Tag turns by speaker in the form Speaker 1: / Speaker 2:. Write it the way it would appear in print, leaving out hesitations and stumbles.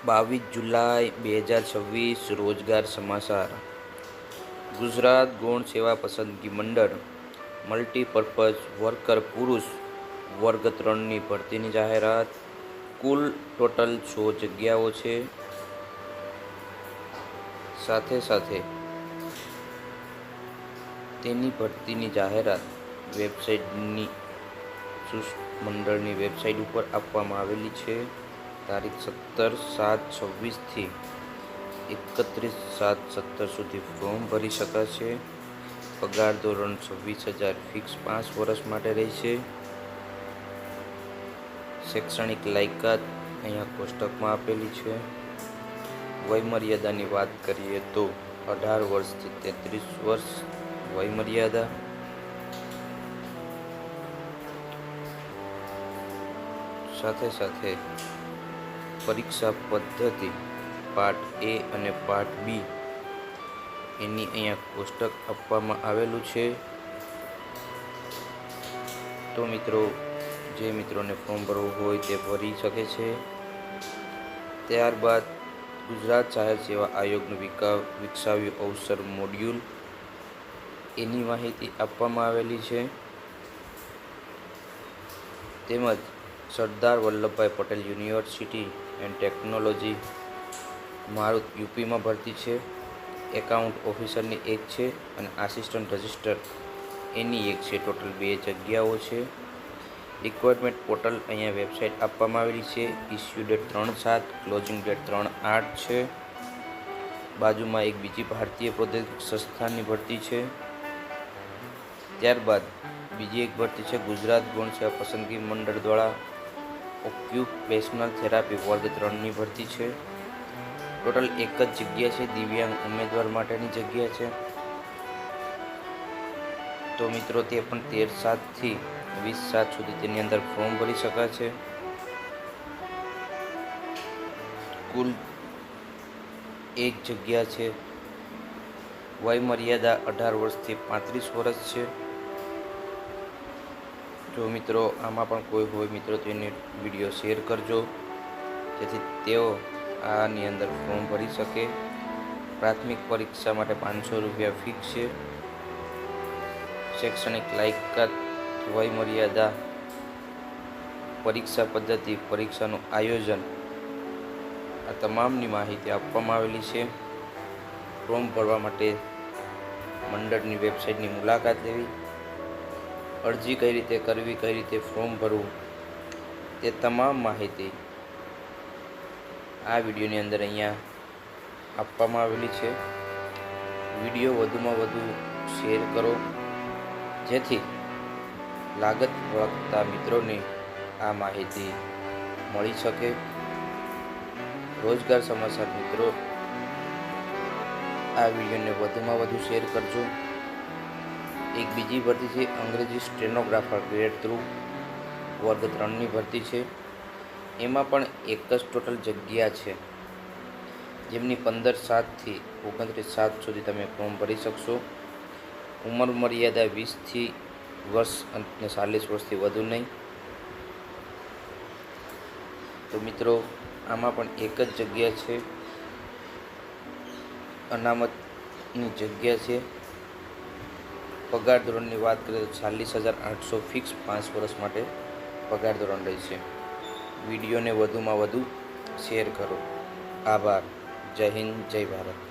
Speaker 1: 22 જુલાઈ 2026 રોજગાર સમાચાર. ગુજરાત ગૌણ સેવા પસંદગી મંડળ મલ્ટીપર્પઝ વર્કર પુરુષ વર્ગ 3ની ભરતીની જાહેરાત. કુલ ટોટલ 100 જગ્યાઓ છે. સાથે તેની ભરતીની જાહેરાત વેબસાઇટની મંડળની વેબસાઇટ ઉપર આપવામાં આવેલી છે. તારીખ 17/7/26 થી 31/7/17 સુધી ફોર્મ ભરી શકાશે. પગાર ધોરણ 26,000 ફિક્સ 5 વર્ષ માટે રહેશે. શૈક્ષણિક લાયકાત અહીંયા કોષ્ટકમાં આપેલી છે. વયમર્યાદાની વાત કરીએ તો 18 વર્ષથી 33 વર્ષ વયમર્યાદા. સાથે પરીક્ષા પદ્ધતિ પાર્ટ A અને પાર્ટ B એની અહીંયા કોષ્ટક આપવામાં આવેલું છે. તો મિત્રો, જે મિત્રોને ફોર્મ ભરવું હોય તે ભરી શકે છે. ત્યારબાદ ગુજરાત જાહેર સેવા આયોગનું વિકસાવ્યું અવસર મોડ્યુલ એની માહિતી આપવામાં આવેલી છે. તેમજ Sardar Vallabhbhai Patel university and technology Meerut યુપીમાં ભરતી છે. એકાઉન્ટ ઓફિસરની એક છે અને આસિસ્ટન્ટ રજિસ્ટર એની એક છે. ટોટલ 2 જગ્યાઓ છે. રિક્વાયરમેન્ટ પોર્ટલ અહીંયા વેબસાઇટ આપવામાં આવેલી છે. ઇસ્યુ ડેટ 3/7, ક્લોઝિંગ ડેટ 3/8 છે. બાજુમાં એક બીજી ભારતીય પ્રૌદ્યોગિક સંસ્થાની ભરતી છે. ત્યારબાદ બીજી એક ભરતી છે ગુજરાત ગૌણ સેવા પસંદગી મંડળ દ્વારા ઓક્યુપેશનલ થેરાપી વર્ગ 3ની ભરતી છે. ટોટલ એક જ જગ્યા છે. દિવ્યાંગ ઉમેદવાર માટેની જગ્યા છે. તો મિત્રો, તે પણ 13/7 થી 20/7 સુધી તેની અંદર ફોર્મ ભરી શકાશે. કુલ એક જગ્યા છે. વયમર્યાદા 18 વર્ષથી 35 વર્ષ છે. જો મિત્રો આમાં પણ કોઈ હોય મિત્રો તો એને વિડીયો શેર કરજો, જેથી તેઓ આની અંદર ફોર્મ ભરી શકે. પ્રાથમિક પરીક્ષા માટે 500 રૂપિયા ફિક્સ છે. શૈક્ષણિક લાયકાત, વયમર્યાદા, પરીક્ષા પદ્ધતિ, પરીક્ષાનું આયોજન આ તમામની માહિતી આપવામાં આવેલી છે. ફોર્મ ભરવા માટે મંડળની વેબસાઇટની મુલાકાત લેવી, અરજી કઈ રીતે કરવી, કઈ રીતે ફોર્મ ભરવું, તે તમામ માહિતી આ વિડીયોની અંદર અહીંયા આપવામાં આવેલી છે. વિડીયો વધુમાં વધુ શેર કરો, જેથી લાગત વળગતા મિત્રોને આ માહિતી મળી શકે. રોજગાર સમાચાર મિત્રો, આ વિડીયોને વધુમાં વધુ શેર કરજો. એક બીજી ભરતી છે અંગ્રેજી સ્ટેનોગ્રાફર ગ્રેડ 3 વર્ગ 3ની ભરતી છે. એમાં પણ એક જ ટોટલ જગ્યા છે, જેમની 15/7 થી 29/7 સુધી તમે ફોર્મ ભરી શકશો. ઉંમર મર્યાદા 20 વર્ષ અને 40 વર્ષથી વધુ નહીં. તો મિત્રો, આમાં પણ એક જ જગ્યા છે. અનામતની જગ્યા છે. પગાર ધોરણની વાત કરીએ તો 40,800 ફિક્સ 5 વર્ષ માટે પગાર ધોરણ રહેશે. વિડીયોને વધુમાં વધુ શેર કરો. આભાર. જય હિન્દ, જય ભારત.